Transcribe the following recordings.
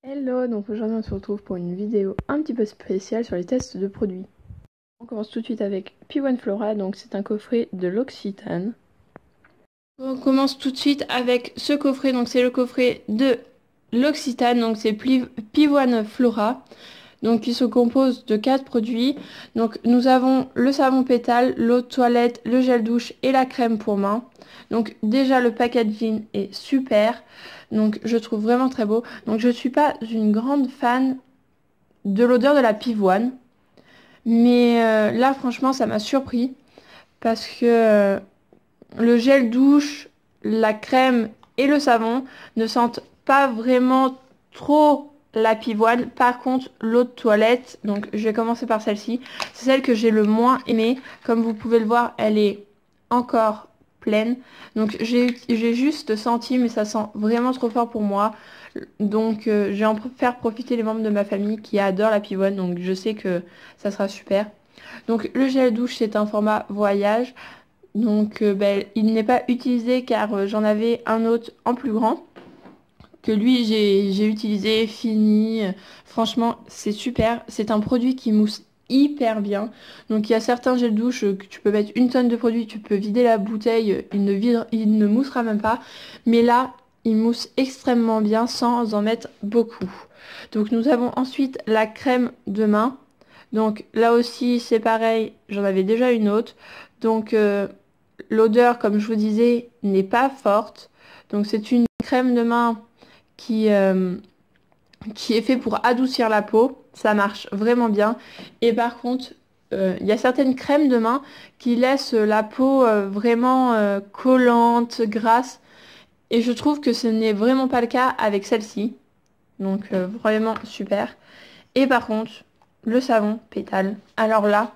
Hello, donc aujourd'hui on se retrouve pour une vidéo un petit peu spéciale sur les tests de produits. On commence tout de suite avec P1 Flora, donc c'est un coffret de l'Occitane. On commence tout de suite avec ce coffret, donc c'est le coffret de l'Occitane, donc c'est P1 Flora. Donc il se compose de 4 produits. Donc nous avons le savon pétale, l'eau de toilette, le gel douche et la crème pour main. Donc déjà le packaging est super. Donc je trouve vraiment très beau. Donc je suis pas une grande fan de l'odeur de la pivoine. Mais là franchement ça m'a surpris. Parce que le gel douche, la crème et le savon ne sentent pas vraiment trop la pivoine. Par contre, l'eau de toilette, donc je vais commencer par celle-ci, c'est celle que j'ai le moins aimée. Comme vous pouvez le voir, elle est encore pleine. Donc j'ai juste senti, mais ça sent vraiment trop fort pour moi. Donc je vais en faire profiter les membres de ma famille qui adorent la pivoine. Donc je sais que ça sera super. Donc le gel douche, c'est un format voyage. Donc il n'est pas utilisé car j'en avais un autre en plus grand que lui j'ai utilisé, fini. Franchement c'est super, c'est un produit qui mousse hyper bien. Donc il y a certains gels douche que tu peux mettre une tonne de produit, tu peux vider la bouteille, il ne moussera même pas. Mais là il mousse extrêmement bien sans en mettre beaucoup. Donc nous avons ensuite la crème de main. Donc là aussi c'est pareil, j'en avais déjà une autre. Donc l'odeur, comme je vous disais, n'est pas forte. Donc c'est une crème de main qui est fait pour adoucir la peau. Ça marche vraiment bien. Et par contre, il y a certaines crèmes de main qui laissent la peau vraiment collante, grasse. Et je trouve que ce n'est vraiment pas le cas avec celle-ci. Donc vraiment super. Et par contre, le savon pétale. Alors là,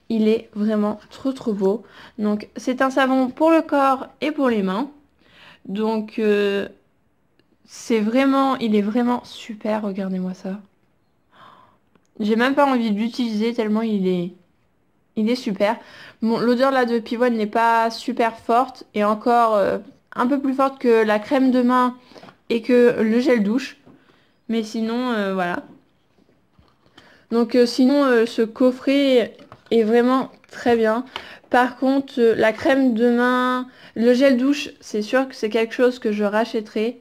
il est vraiment trop beau. Donc c'est un savon pour le corps et pour les mains. Donc il est vraiment super. Regardez-moi ça. J'ai même pas envie de l'utiliser tellement il est super. Bon, l'odeur là de pivoine n'est pas super forte et encore un peu plus forte que la crème de main et que le gel douche. Mais sinon voilà. Donc sinon ce coffret est vraiment très bien. Par contre la crème de main, le gel douche, c'est sûr que c'est quelque chose que je rachèterai.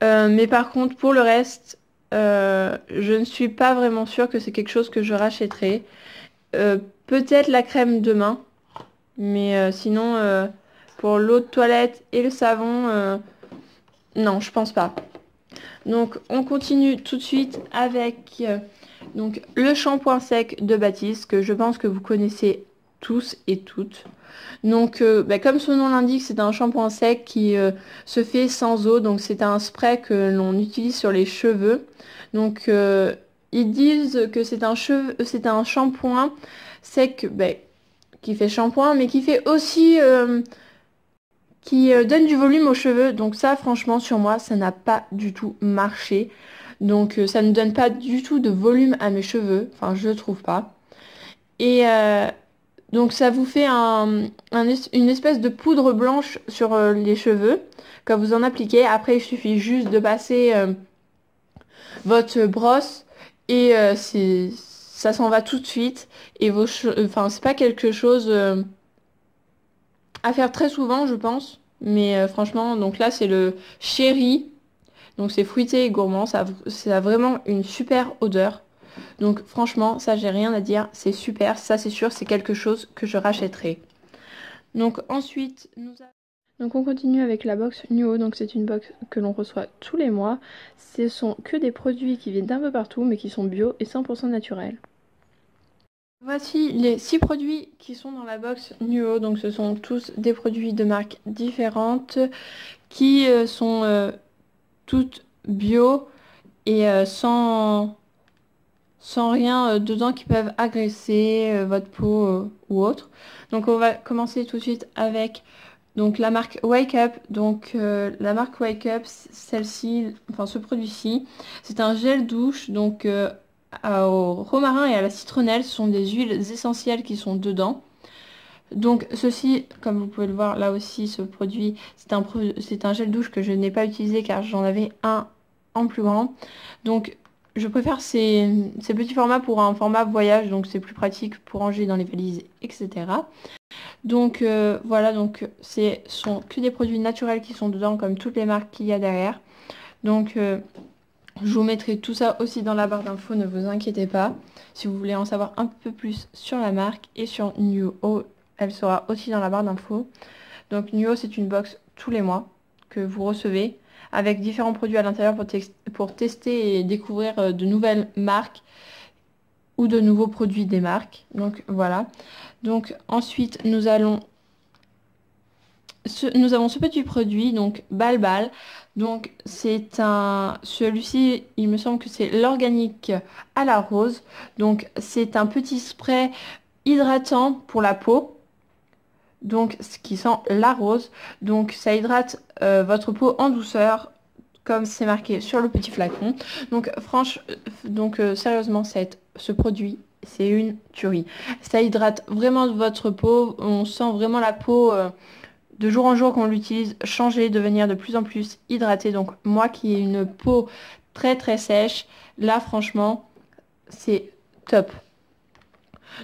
Mais par contre pour le reste, je ne suis pas vraiment sûre que c'est quelque chose que je rachèterai. Peut-être la crème de main. Mais sinon pour l'eau de toilette et le savon, non je pense pas. Donc on continue tout de suite avec donc, le shampoing sec de Baptiste que je pense que vous connaissez tous et toutes. Donc comme son nom l'indique, c'est un shampoing sec qui se fait sans eau. Donc c'est un spray que l'on utilise sur les cheveux. Donc ils disent que c'est un shampoing sec qui fait shampoing mais qui fait aussi qui donne du volume aux cheveux. Donc ça franchement sur moi ça n'a pas du tout marché. Donc ça ne donne pas du tout de volume à mes cheveux. Enfin je trouve pas. Et donc ça vous fait une espèce de poudre blanche sur les cheveux. Quand vous en appliquez, après il suffit juste de passer votre brosse et ça s'en va tout de suite. Et vos cheveux, enfin c'est pas quelque chose à faire très souvent je pense. Mais franchement, donc là c'est le Chéri. Donc c'est fruité et gourmand, ça a vraiment une super odeur. Donc franchement, ça j'ai rien à dire, c'est super, ça c'est sûr, c'est quelque chose que je rachèterai. Donc ensuite, donc on continue avec la box Nuo, donc c'est une box que l'on reçoit tous les mois. Ce sont que des produits qui viennent d'un peu partout, mais qui sont bio et 100% naturels. Voici les 6 produits qui sont dans la box Nuo, donc ce sont tous des produits de marques différentes qui sont toutes bio et sans rien dedans qui peuvent agresser votre peau ou autre. Donc on va commencer tout de suite avec donc la marque Wake Up. Donc la marque Wake Up, celle-ci, enfin ce produit-ci, c'est un gel douche donc au romarin et à la citronnelle. Ce sont des huiles essentielles qui sont dedans. Donc ceci, comme vous pouvez le voir là aussi, ce produit, c'est un gel douche que je n'ai pas utilisé car j'en avais un en plus grand. Donc je préfère ces petits formats pour un format voyage, donc c'est plus pratique pour ranger dans les valises, etc. Donc voilà, donc ce sont que des produits naturels qui sont dedans, comme toutes les marques qu'il y a derrière. Donc je vous mettrai tout ça aussi dans la barre d'infos, ne vous inquiétez pas. Si vous voulez en savoir un peu plus sur la marque et sur Nuo, elle sera aussi dans la barre d'infos. Donc Nuo, c'est une box tous les mois que vous recevez avec différents produits à l'intérieur pour tester et découvrir de nouvelles marques ou de nouveaux produits des marques. Donc voilà. Donc ensuite, nous avons ce petit produit, donc Balbal. Donc celui-ci, il me semble que c'est l'organique à la rose. Donc c'est un petit spray hydratant pour la peau. Donc ce qui sent la rose. Donc ça hydrate votre peau en douceur, comme c'est marqué sur le petit flacon. Donc sérieusement, ce produit, c'est une tuerie. Ça hydrate vraiment votre peau. On sent vraiment la peau de jour en jour qu'on l'utilise changer, devenir de plus en plus hydratée. Donc moi qui ai une peau très très sèche, là franchement, c'est top.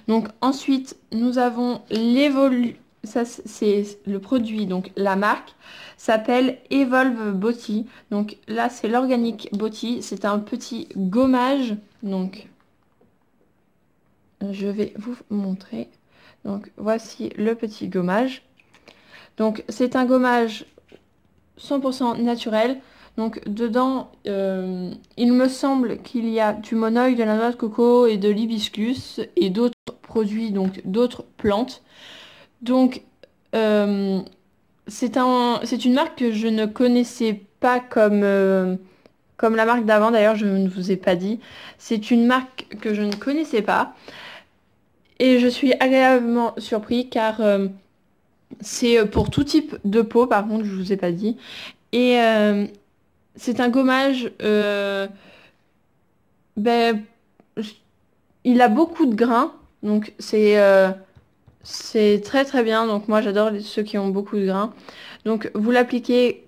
Donc ensuite, nous avons l'évolu. Ça, c'est le produit, donc la marque s'appelle Evolve Body. Donc là, c'est l'organique Body. C'est un petit gommage. Donc, je vais vous montrer. Donc, voici le petit gommage. Donc, c'est un gommage 100% naturel. Donc, dedans, il me semble qu'il y a du monoeil, de la noix de coco et de l'hibiscus et d'autres produits, donc d'autres plantes. Donc, c'est une marque que je ne connaissais pas comme la marque d'avant. D'ailleurs, je ne vous ai pas dit. C'est une marque que je ne connaissais pas. Et je suis agréablement surpris car c'est pour tout type de peau. Par contre, je vous ai pas dit. Et c'est un gommage. Ben, il a beaucoup de grains. Donc, c'est très très bien, donc moi j'adore ceux qui ont beaucoup de grains. Donc vous l'appliquez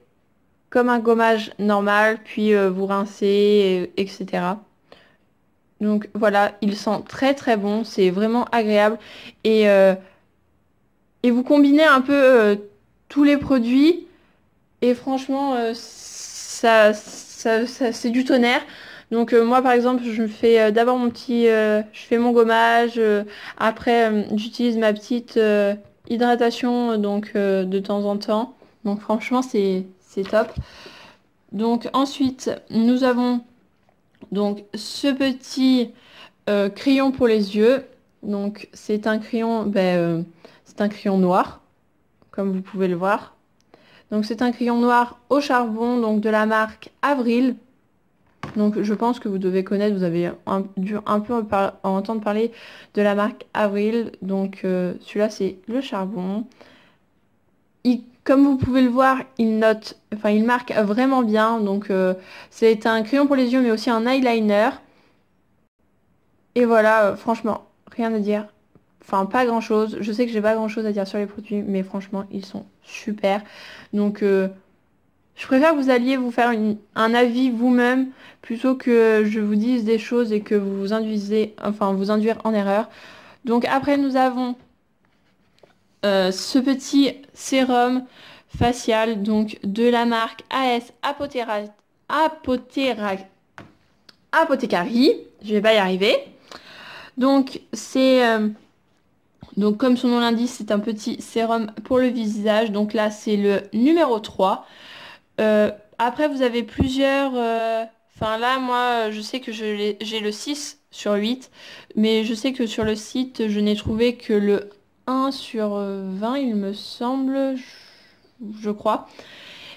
comme un gommage normal, puis vous rincez, etc. Donc voilà, il sent très très bon, c'est vraiment agréable. Et, euh, et vous combinez un peu tous les produits, et franchement, c'est du tonnerre. Donc moi par exemple, je me fais d'abord je fais mon gommage, après j'utilise ma petite hydratation de temps en temps. Donc franchement c'est top. Donc ensuite nous avons donc ce petit crayon pour les yeux. Donc c'est un crayon noir comme vous pouvez le voir. Donc c'est un crayon noir au charbon donc de la marque Avril. Donc je pense que vous devez connaître, vous avez dû un peu entendre parler de la marque Avril. Donc celui-là c'est le charbon. Comme vous pouvez le voir, il marque vraiment bien. Donc c'est un crayon pour les yeux mais aussi un eyeliner. Et voilà, franchement, rien à dire. Enfin pas grand chose. Je sais que j'ai pas grand chose à dire sur les produits, mais franchement ils sont super. Donc je préfère que vous alliez vous faire un avis vous-même plutôt que je vous dise des choses et que vous vous induire en erreur. Donc après nous avons ce petit sérum facial donc de la marque AS Apothecary. Je vais pas y arriver. Donc donc comme son nom l'indique, c'est un petit sérum pour le visage. Donc là c'est le numéro 3. Après, vous avez plusieurs. Enfin, là, moi, je sais que j'ai le 6 sur 8. Mais je sais que sur le site, je n'ai trouvé que le 1 sur 20, il me semble. Je crois.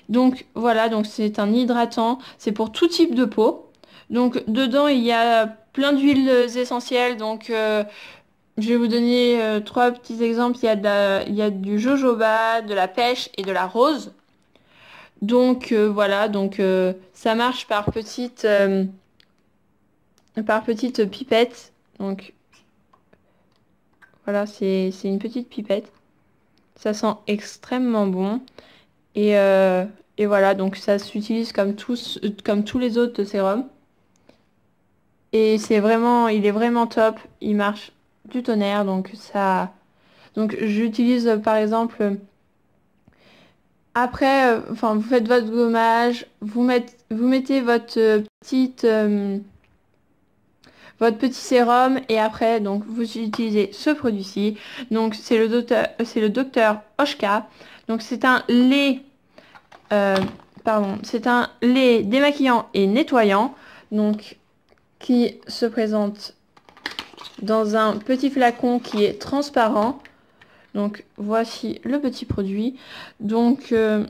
Donc, voilà. Donc, c'est un hydratant. C'est pour tout type de peau. Donc, dedans, il y a plein d'huiles essentielles. Donc, je vais vous donner trois petits exemples. Il y a du jojoba, de la pêche et de la rose. Donc voilà, ça marche par petite pipette. Donc voilà, c'est une petite pipette. Ça sent extrêmement bon. Et Et voilà, donc ça s'utilise comme tous les autres sérums. Et il est vraiment top. Il marche du tonnerre, donc ça. Donc j'utilise par exemple après, enfin vous faites votre gommage, vous mettez votre petit sérum et après donc vous utilisez ce produit-ci. Donc c'est le docteur Oshka. Donc c'est un lait euh, pardon, c'est un lait démaquillant et nettoyant donc qui se présente dans un petit flacon qui est transparent. Donc voici le petit produit. Donc dedans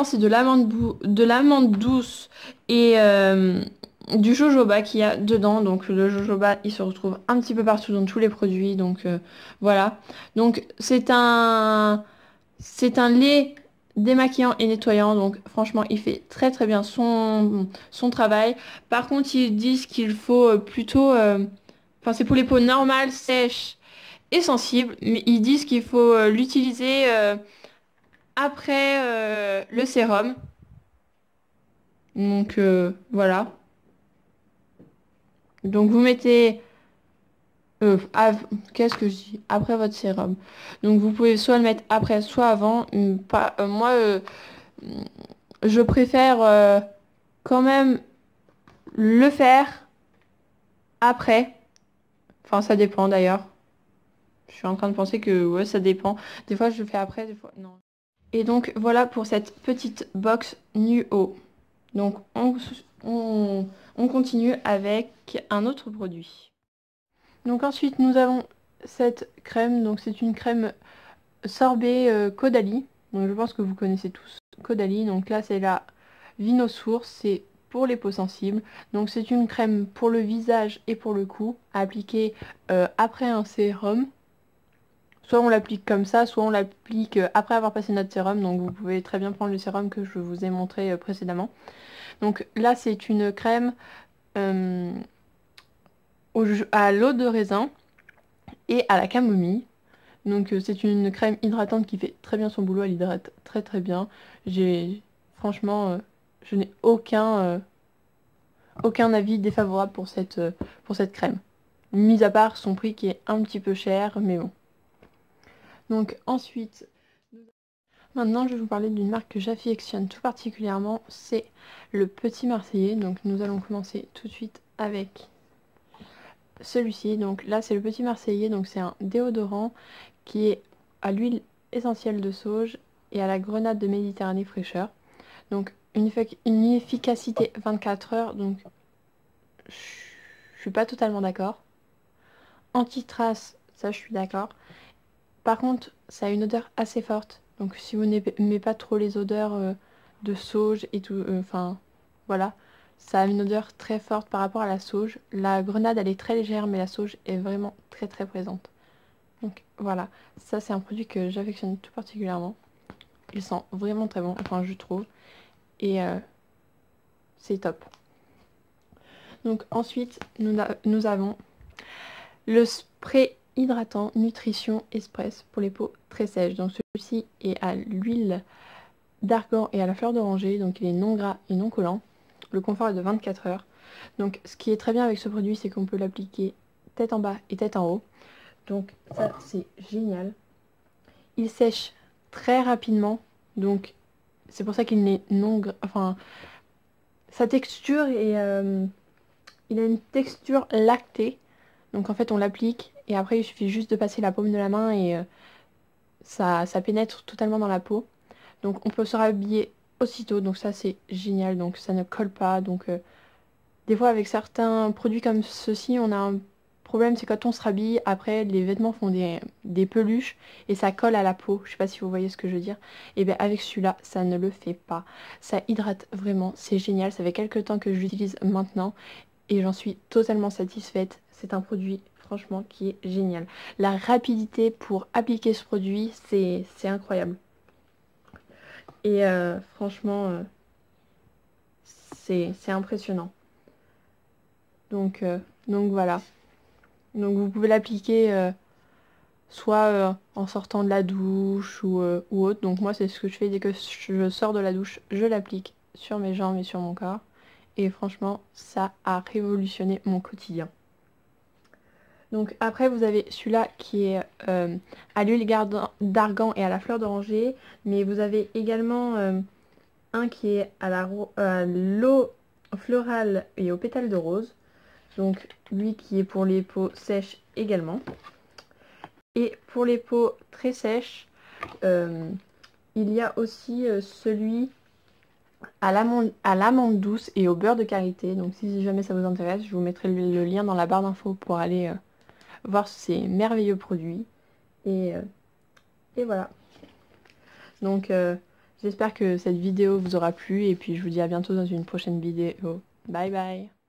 c'est de l'amande douce et du jojoba qu'il y a dedans. Donc le jojoba il se retrouve un petit peu partout dans tous les produits. Donc voilà. Donc c'est un lait démaquillant et nettoyant. Donc franchement il fait très très bien son travail. Par contre ils disent qu'il faut plutôt enfin c'est pour les peaux normales, sèches et sensibles. Mais ils disent qu'il faut l'utiliser après le sérum. Donc voilà. Donc vous mettez qu'est-ce que je dis? Après votre sérum. Donc vous pouvez soit le mettre après, soit avant. Pas, moi, je préfère quand même le faire après. Enfin, ça dépend d'ailleurs. Je suis en train de penser que ouais, ça dépend. Des fois, je le fais après, des fois, non. Et donc voilà pour cette petite box Nuo. Donc on continue avec un autre produit. Donc ensuite nous avons cette crème. Donc c'est une crème sorbet Caudalie. Donc je pense que vous connaissez tous Caudalie. Donc là c'est la Vinosource. C'est pour les peaux sensibles. Donc c'est une crème pour le visage et pour le cou à appliquer après un sérum. Soit on l'applique comme ça, soit on l'applique après avoir passé notre sérum. Donc vous pouvez très bien prendre le sérum que je vous ai montré précédemment. Donc là c'est une crème euh, à l'eau de raisin et à la camomille. Donc c'est une crème hydratante qui fait très bien son boulot, elle hydrate très très bien. Franchement, je n'ai aucun avis défavorable pour cette crème. Mis à part son prix qui est un petit peu cher, mais bon. Donc ensuite, maintenant je vais vous parler d'une marque que j'affectionne tout particulièrement, c'est le Petit Marseillais. Donc nous allons commencer tout de suite avec celui-ci. Donc là c'est le Petit Marseillais, donc c'est un déodorant qui est à l'huile essentielle de sauge et à la grenade de Méditerranée fraîcheur. Donc une efficacité 24 heures, donc je suis pas totalement d'accord. Anti-trace, ça je suis d'accord. Par contre, ça a une odeur assez forte. Donc si vous n'aimez pas trop les odeurs de sauge et tout, enfin voilà, ça a une odeur très forte par rapport à la sauge. La grenade elle est très légère mais la sauge est vraiment très très présente. Donc voilà, ça c'est un produit que j'affectionne tout particulièrement. Il sent vraiment très bon, enfin je trouve. Et c'est top. Donc ensuite, nous avons le spray hydratant Nutrition Express pour les peaux très sèches. Donc celui-ci est à l'huile d'argan et à la fleur d'oranger. Donc il est non gras et non collant. Le confort est de 24 heures. Donc ce qui est très bien avec ce produit, c'est qu'on peut l'appliquer tête en bas et tête en haut. Donc ça c'est génial. Il sèche très rapidement. Donc c'est pour ça qu'il n'est non gras. Enfin, sa texture est... il a une texture lactée. Donc en fait on l'applique et après il suffit juste de passer la paume de la main et ça pénètre totalement dans la peau. Donc on peut se rhabiller aussitôt. Donc ça c'est génial. Donc ça ne colle pas. Donc des fois avec certains produits comme ceci on a un problème, c'est quand on se rhabille, après les vêtements font des peluches et ça colle à la peau. Je sais pas si vous voyez ce que je veux dire. Et bien avec celui-là, ça ne le fait pas. Ça hydrate vraiment, c'est génial. Ça fait quelques temps que je l'utilise maintenant et j'en suis totalement satisfaite. C'est un produit franchement qui est génial. La rapidité pour appliquer ce produit, c'est incroyable. Et franchement, c'est impressionnant. Donc voilà. Donc vous pouvez l'appliquer soit en sortant de la douche ou autre. Donc moi c'est ce que je fais dès que je sors de la douche, je l'applique sur mes jambes et sur mon corps. Et franchement, ça a révolutionné mon quotidien. Donc après, vous avez celui-là qui est à l'huile d'argan et à la fleur d'oranger. Mais vous avez également un qui est à l'eau florale et aux pétales de rose. Donc lui qui est pour les peaux sèches également. Et pour les peaux très sèches, il y a aussi celui à l'amande douce et au beurre de karité. Donc si jamais ça vous intéresse, je vous mettrai le lien dans la barre d'infos pour aller voir ces merveilleux produits. Et, euh, et voilà. Donc j'espère que cette vidéo vous aura plu et puis je vous dis à bientôt dans une prochaine vidéo. Bye bye.